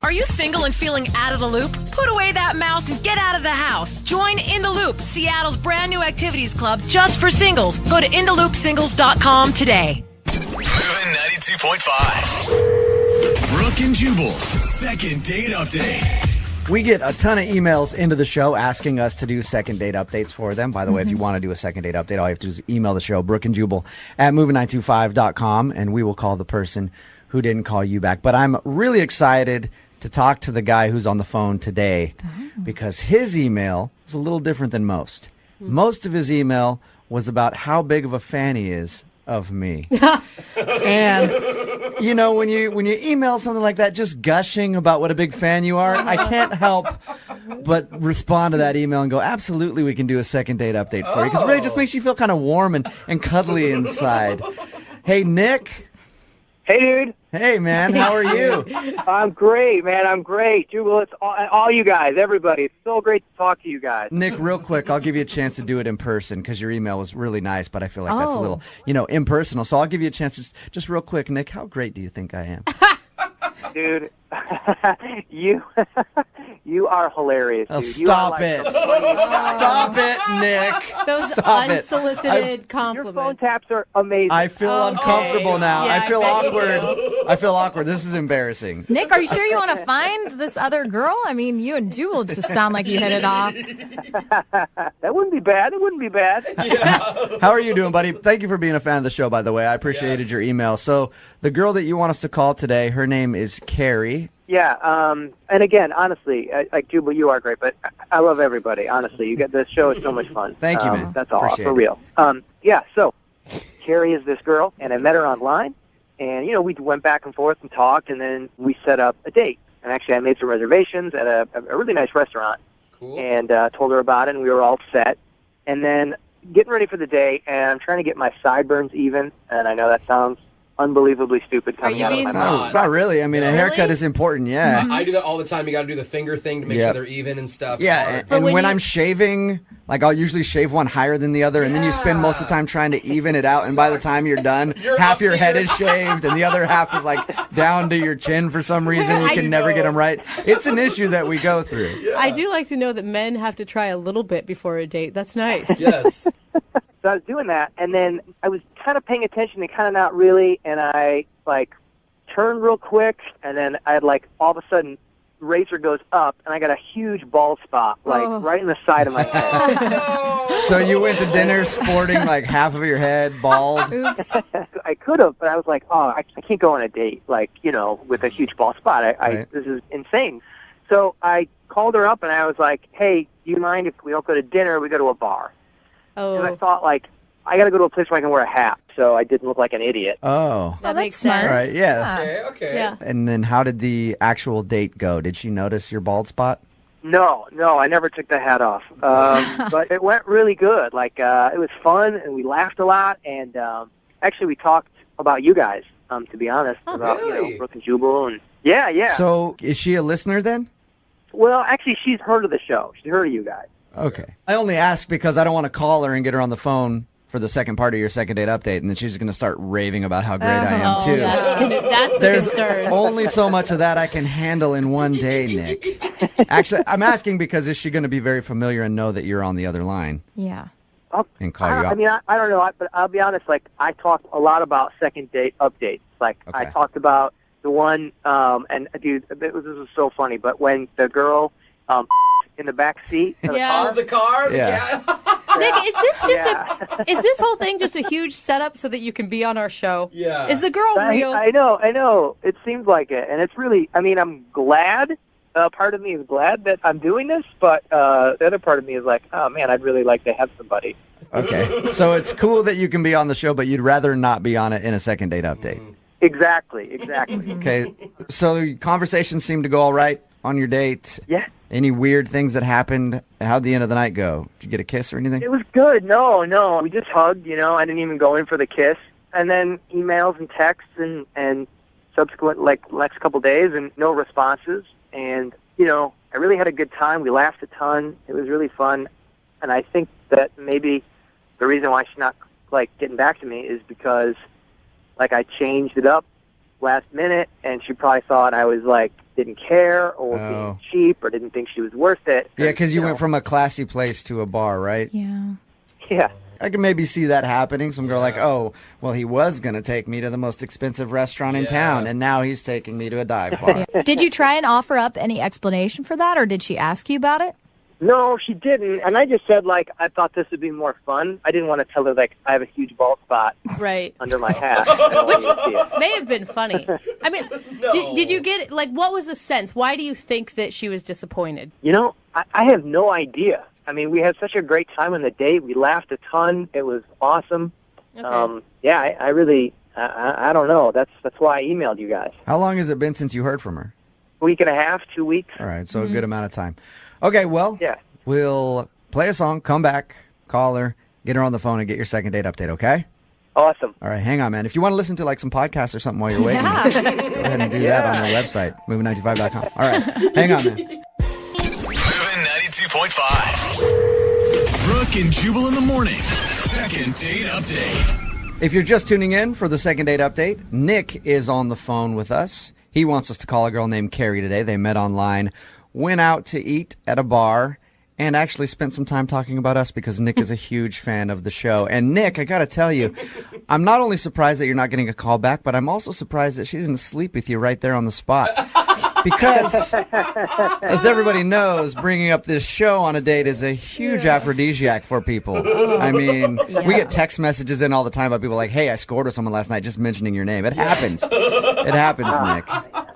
Are you single and feeling out of the loop? Put away that mouse and get out of the house. Join In the Loop, Seattle's brand new activities club just for singles. Go to intheloopsingles.com today. Moving 92.5. Brooke and Jubal's second date update. We get a ton of emails into the show asking us to do second date updates for them. By the way, if you want to do a second date update, all you have to do is email the show, Brooke and Jubal at moving925.com, and we will call the person who didn't call you back. But I'm really excited to talk to the guy who's on the phone today because his email is a little different than most. Most of his email was about how big of a fan he is of me. And you know, when you email something like that, just gushing about what a big fan you are, I can't help but respond to that email and go, absolutely, we can do a second date update for you, because it really just makes you feel kind of warm and cuddly inside. Hey, Nick. Hey, dude. Hey, man. How are you? I'm great, man. I'm great. Jubal, it's all you guys, everybody. It's so great to talk to you guys. Nick, real quick, I'll give you a chance to do it in person because your email was really nice, but I feel like that's a little, impersonal. So I'll give you a chance to just real quick, Nick, how great do you think I am? Dude, you are hilarious, dude. Stop it. Stop it, Nick. Those Stop unsolicited Your compliments. phone taps are amazing. I feel uncomfortable now. Yeah, I feel I bet awkward. I feel awkward. This is embarrassing. Nick, are you sure you want to find this other girl? I mean, you and Jewel just sound like you hit it off. That wouldn't be bad. It wouldn't be bad. How are you doing, buddy? Thank you for being a fan of the show, by the way. I appreciated your email. So the girl that you want us to call today, her name is Carrie. Yeah, and again, honestly, like Jubal, you are great, but I love everybody. Honestly, you get this show is so much fun. Thank you, man. That's all Appreciate for real. Yeah, so Carrie is this girl, and I met her online, and we went back and forth and talked, and then we set up a date. And actually, I made some reservations at a really nice restaurant, and told her about it, and we were all set. And then getting ready for the day, and I'm trying to get my sideburns even, and I know that sounds unbelievably stupid coming out of my mouth. Not really. I mean, a haircut is important, yeah. I do that all the time. You got to do the finger thing to make sure they're even and stuff. Yeah, and when I'm shaving, like I'll usually shave one higher than the other, and then you spend most of the time trying to even it out, and by the time you're done, half your head is shaved, and the other half is like down to your chin for some reason. You can never get them right. It's an issue that we go through. Yeah. I do like to know that men have to try a little bit before a date. That's nice. Yes. So I was doing that, and then I was kind of paying attention and kind of not really, and I, turned real quick, and then I had, all of a sudden, razor goes up, and I got a huge bald spot, right in the side of my head. So you went to dinner sporting, half of your head bald? Oops. I could have, but I was like, I can't go on a date, with a huge bald spot. Right. This is insane. So I called her up, and I was like, hey, do you mind if we don't go to dinner, we go to a bar? Because I thought, I got to go to a place where I can wear a hat, so I didn't look like an idiot. Oh. That makes smart. sense. All right, yeah. Okay. Yeah. And then how did the actual date go? Did she notice your bald spot? No, I never took the hat off. But it went really good. It was fun, and we laughed a lot, and actually we talked about you guys, to be honest, about really? Brooke and Jubal, and yeah. So is she a listener then? Well, actually, she's heard of the show. She's heard of you guys. Okay. I only ask because I don't want to call her and get her on the phone for the second part of your second date update, and then she's going to start raving about how great I am, too. That's the There's concern. only so much of that I can handle in one day, Nick. Actually, I'm asking because is she going to be very familiar and know that you're on the other line Yeah. and call you out? I mean, I don't know, but I'll be honest, I talked a lot about second date updates. I talked about the one, and dude, this was so funny, but when the girl in the back seat of The car? Yeah. Nick, is this whole thing just a huge setup so that you can be on our show? Yeah. Is the girl real? I know. It seems like it, and it's really, I'm glad. Part of me is glad that I'm doing this, but the other part of me is like, oh, man, I'd really like to have somebody. Okay. So it's cool that you can be on the show, but you'd rather not be on it in a second date update. Exactly. Okay. So conversations seem to go all right on your date? Yeah. Any weird things that happened? How'd the end of the night go? Did you get a kiss or anything? It was good. No. We just hugged, I didn't even go in for the kiss. And then emails and texts and subsequent, next couple days and no responses. And, I really had a good time. We laughed a ton. It was really fun. And I think that maybe the reason why she's not, getting back to me is because, I changed it up last minute, and she probably thought I was, didn't care or was Oh. being cheap or didn't think she was worth it. Yeah, because you know, went from a classy place to a bar, right? Yeah. Yeah. I can maybe see that happening. Some girl like, oh, well, he was going to take me to the most expensive restaurant in town, and now he's taking me to a dive bar. Did you try and offer up any explanation for that, or did she ask you about it? No, she didn't. And I just said, like, I thought this would be more fun. I didn't want to tell her, like, I have a huge bald spot Right. under my hat. I don't want you to see it. May have been funny. I mean, did you get, like, what was the sense? Why do you think that she was disappointed? You know, I have no idea. I mean, we had such a great time on the date. We laughed a ton. It was awesome. Okay. Yeah, I really, I don't know. That's why I emailed you guys. How long has it been since you heard from her? Week and a half, 2 weeks. All right, so a good amount of time. Okay, well, Yeah. we'll play a song, come back, call her, get her on the phone, and get your second date update, okay? Awesome. All right, hang on, man. If you want to listen to like some podcasts or something while you're waiting, go ahead and do that on their website, moving925.com. All right, hang on, man. Moving 92.5. Brooke and Jubal in the mornings. Second date update. If you're just tuning in for the second date update, Nick is on the phone with us. He wants us to call a girl named Carrie today. They met online, went out to eat at a bar, and actually spent some time talking about us because Nick is a huge fan of the show. And Nick, I got to tell you, I'm not only surprised that you're not getting a call back, but I'm also surprised that she didn't sleep with you right there on the spot. Because, as everybody knows, bringing up this show on a date is a huge aphrodisiac for people. I mean, we get text messages in all the time about people like, hey, I scored with someone last night just mentioning your name. It happens. It happens, Nick.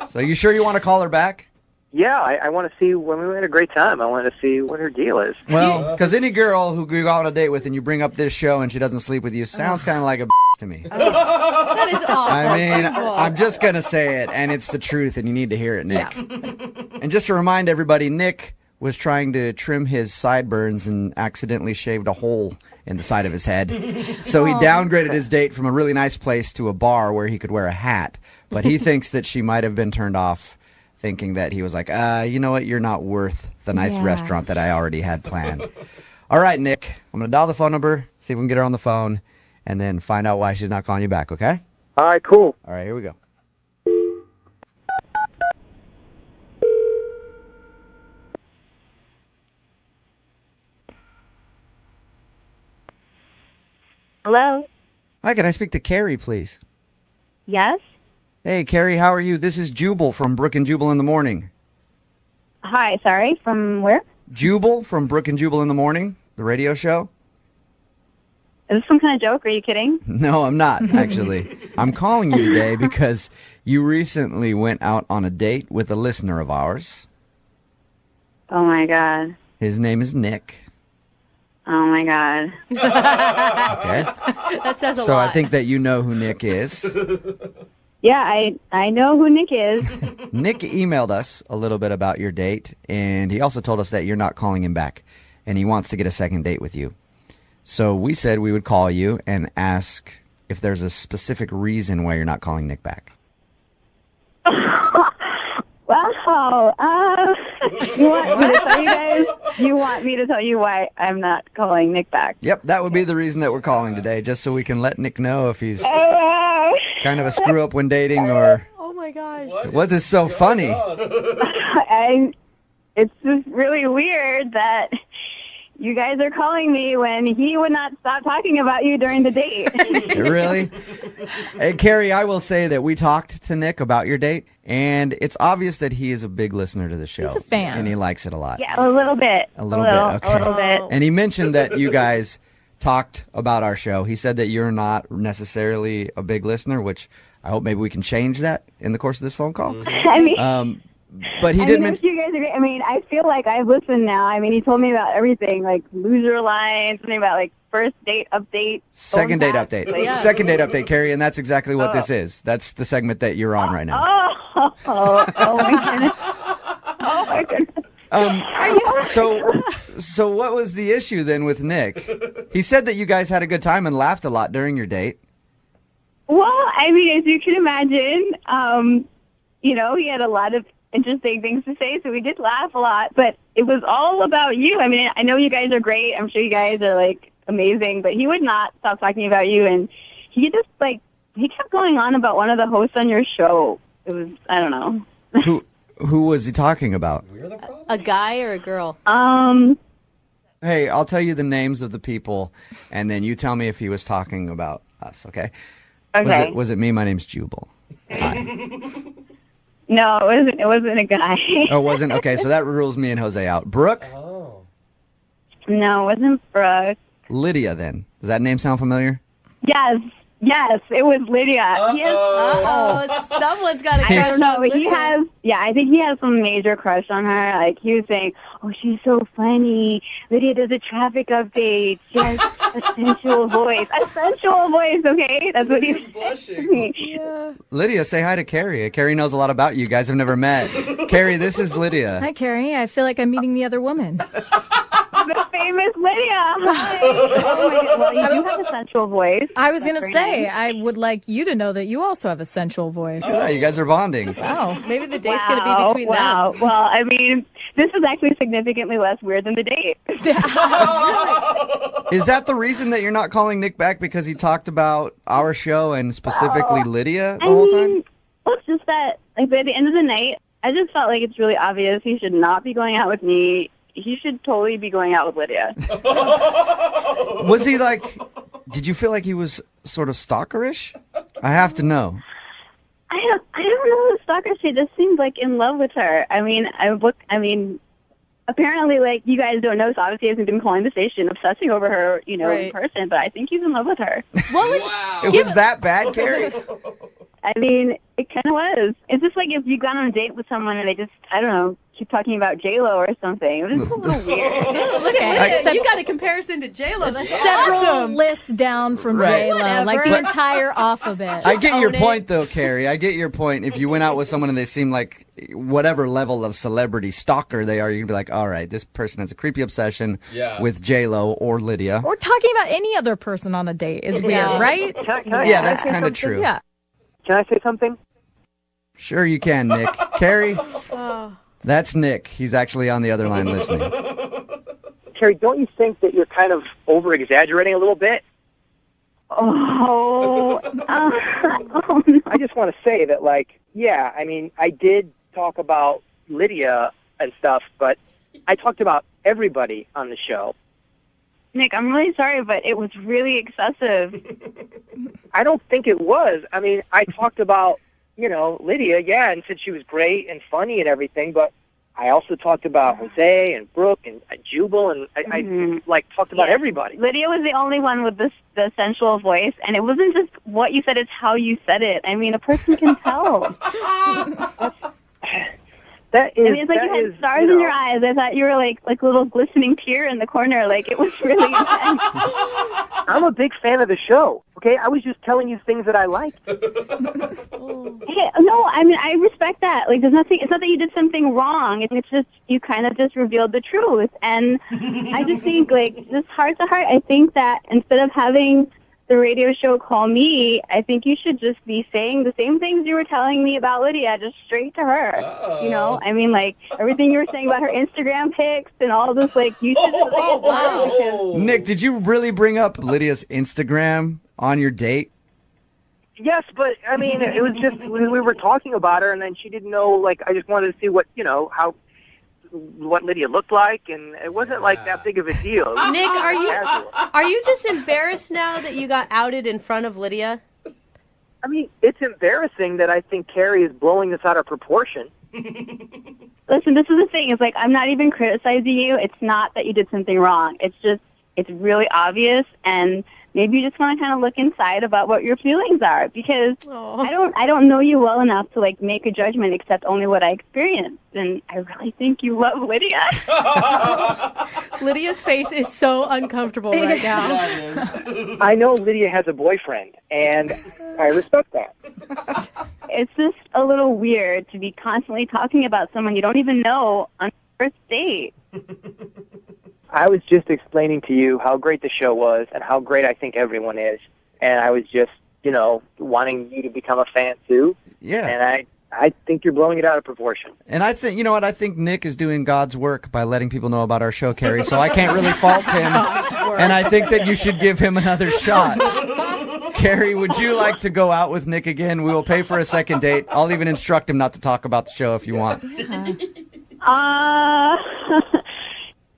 So you sure you want to call her back? Yeah, I want to see when we had a great time. I want to see what her deal is. Well, because any girl who you go on a date with and you bring up this show and she doesn't sleep with you sounds kind of like a to me. That is awful. I mean, I'm just going to say it, and it's the truth, and you need to hear it, Nick. And just to remind everybody, Nick was trying to trim his sideburns and accidentally shaved a hole in the side of his head. So he downgraded his date from a really nice place to a bar where he could wear a hat. But he thinks that she might have been turned off, thinking that he was like, you know what, you're not worth the nice restaurant that I already had planned. All right, Nick, I'm going to dial the phone number, see if we can get her on the phone, and then find out why she's not calling you back, okay? All right, cool. All right, here we go. Hello? Hi, can I speak to Carrie, please? Yes? Hey, Carrie, how are you? This is Jubal from Brooke and Jubal in the Morning. Hi, sorry, from where? Jubal from Brooke and Jubal in the Morning, the radio show? Is this some kind of joke? Are you kidding? No, I'm not, actually. I'm calling you today because you recently went out on a date with a listener of ours. Oh my god. His name is Nick. Oh my god. Okay. That says a So lot. I think that you know who Nick is. Yeah, I know who Nick is. Nick emailed us a little bit about your date, and he also told us that you're not calling him back, and he wants to get a second date with you. So we said we would call you and ask if there's a specific reason why you're not calling Nick back. Wow. You want me to tell you guys? You want me to tell you why I'm not calling Nick back? Yep, that would be the reason that we're calling today, just so we can let Nick know if he's Oh kind of a screw up when dating or... Oh my gosh. What's this so funny? It's just really weird that you guys are calling me when he would not stop talking about you during the date. Really? Hey, Carrie, I will say that we talked to Nick about your date, and it's obvious that he is a big listener to the show. He's a fan. And he likes it a lot. Yeah, a little bit. A little bit, okay. A little bit. And he mentioned that you guys talked about our show. He said that you're not necessarily a big listener, which I hope maybe we can change that in the course of this phone call. I mean... But he I did mean, mention... you guys are great. I mean, I feel like I've listened now. I mean, he told me about everything, like loser lines, something about like first date update. Second date phone update. facts, like- Second date update, Carrie, and that's exactly what this is. That's the segment that you're on right now. Oh my goodness. Oh my goodness. So what was the issue then with Nick? He said that you guys had a good time and laughed a lot during your date. Well, I mean, as you can imagine, he had a lot of interesting things to say, so we did laugh a lot, but it was all about you. I mean, I know you guys are great. I'm sure you guys are, like, amazing, but he would not stop talking about you, and he just, like, he kept going on about one of the hosts on your show. It was, I don't know. Who was he talking about? We're the problem. A guy or a girl? Hey, I'll tell you the names of the people, and then you tell me if he was talking about us, okay? Okay. Was it me? My name's Jubal. Hi. No, it wasn't a guy. Oh, it wasn't? Okay, so that rules me and Jose out. Brooke? Oh. No, it wasn't Brooke. Lydia, then. Does that name sound familiar? Yes, it was Lydia. Oh, someone's got a crush I don't know, on but he Lydia. has, I think he has some major crush on her. Like, he was saying, oh, she's so funny. Lydia does a traffic update. She has a sensual voice. A sensual voice, okay? That's what he's blushing. Lydia, say hi to Carrie. Carrie knows a lot about you. You guys have never met. Carrie, this is Lydia. Hi, Carrie. I feel like I'm meeting the other woman. The famous Lydia. Hi. Oh my God. Well, you do have a sensual voice. I was going to Very say, nice. I would like you to know that you also have a sensual voice. Yeah, you guys are bonding. Wow. Maybe the date's going to be between Wow. them. Well, I mean, this is actually significantly less weird than the date. Is that the reason that you're not calling Nick back because he talked about our show and specifically Lydia the whole time? Well, it's just that, like, by the end of the night, I just felt like it's really obvious he should not be going out with me. He should totally be going out with Lydia. Was he like, did you feel like he was sort of stalkerish? I have to know. I don't know the stalker. She just seems like in love with her. I mean, apparently, like, you guys don't know, so obviously he hasn't been calling the station, obsessing over her, in Right. person, but I think he's in love with her. What was It was that bad, Carrie? I mean, it kind of was. It's just like if you got on a date with someone and they just, I don't know, keep talking about J-Lo or something. It was just a little weird. Look at Lydia. You got a comparison to J-Lo. That's Several awesome. lists down from Right. J-Lo, like the Whatever. entire alphabet. I get your own it. point, though, Carrie. I get your point. If you went out with someone and they seem like whatever level of celebrity stalker they are, you'd be like, all right, this person has a creepy obsession with J-Lo or Lydia. Or talking about any other person on a date is weird, Yeah. right? Yeah, that's kind of true. Yeah. Can I say something? Sure you can, Nick. Carrie, that's Nick. He's actually on the other line listening. Carrie, don't you think that you're kind of over-exaggerating a little bit? Oh, I just want to say that, like, yeah, I mean, I did talk about Lydia and stuff, but I talked about everybody on the show. Nick, I'm really sorry, but it was really excessive. I don't think it was. I mean, I talked about, Lydia, yeah, and said she was great and funny and everything, but I also talked about Jose and Brooke and Jubal, and I talked about everybody. Lydia was the only one with the sensual voice, and it wasn't just what you said, it's how you said it. I mean, a person can tell. It's like you had stars in your eyes. I thought you were like a little glistening tear in the corner. Like, it was really intense. I'm a big fan of the show, okay? I was just telling you things that I liked. Hey, no, I mean, I respect that. Like, it's not that you did something wrong. It's just, you kind of just revealed the truth. And I just think, like, just heart to heart, I think that instead of having the radio show call me, I think you should just be saying the same things you were telling me about Lydia, just straight to her. I mean, like, everything you were saying about her Instagram pics and all this, like, you should just say it to her because Nick, did you really bring up Lydia's Instagram on your date? Yes, but, I mean, it was just, we were talking about her, and then she didn't know, like, I just wanted to see what Lydia looked like, and it wasn't like that big of a deal. Nick, are you just embarrassed now that you got outed in front of Lydia? I mean, it's embarrassing that I think Carrie is blowing this out of proportion. listen, this is the thing. It's like, I'm not even criticizing you. It's not that you did something wrong. It's just, it's really obvious, and maybe you just want to kind of look inside about what your feelings are, because I don't know you well enough to, like, make a judgment except only what I experienced, and I really think you love Lydia. Lydia's face is so uncomfortable right now. I know Lydia has a boyfriend, and I respect that. It's just a little weird to be constantly talking about someone you don't even know on the first date. I was just explaining to you how great the show was and how great I think everyone is. And I was just, wanting you to become a fan too. Yeah. And I think you're blowing it out of proportion. And I think, I think Nick is doing God's work by letting people know about our show, Carrie, so I can't really fault him. And I think that you should give him another shot. Carrie, would you like to go out with Nick again? We will pay for a second date. I'll even instruct him not to talk about the show if you want.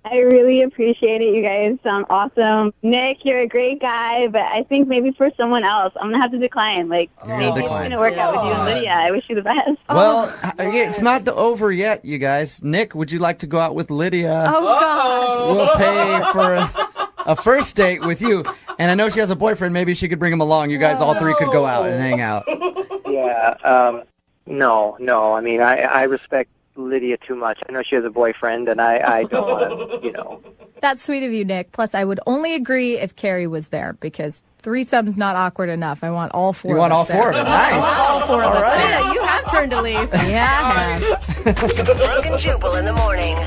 I really appreciate it. You guys sound awesome. Nick, you're a great guy, but I think maybe for someone else, I'm going to have to decline. Like, You're going to decline. it's going to work out with you and Lydia. I wish you the best. Well, it's not over yet, you guys. Nick, would you like to go out with Lydia? Oh, We'll pay for a first date with you. And I know she has a boyfriend. Maybe she could bring him along. You guys all three could go out and hang out. Yeah. No. I mean, I respect Lydia too much. I know she has a boyfriend, and I don't want to, That's sweet of you, Nick. Plus, I would only agree if Carrie was there because threesome's not awkward enough. I want all four You of us want all there. four of them? Nice. All four of us there. Yeah, you have turned to leave. Yeah, I have. Brooke and Jubal in the morning.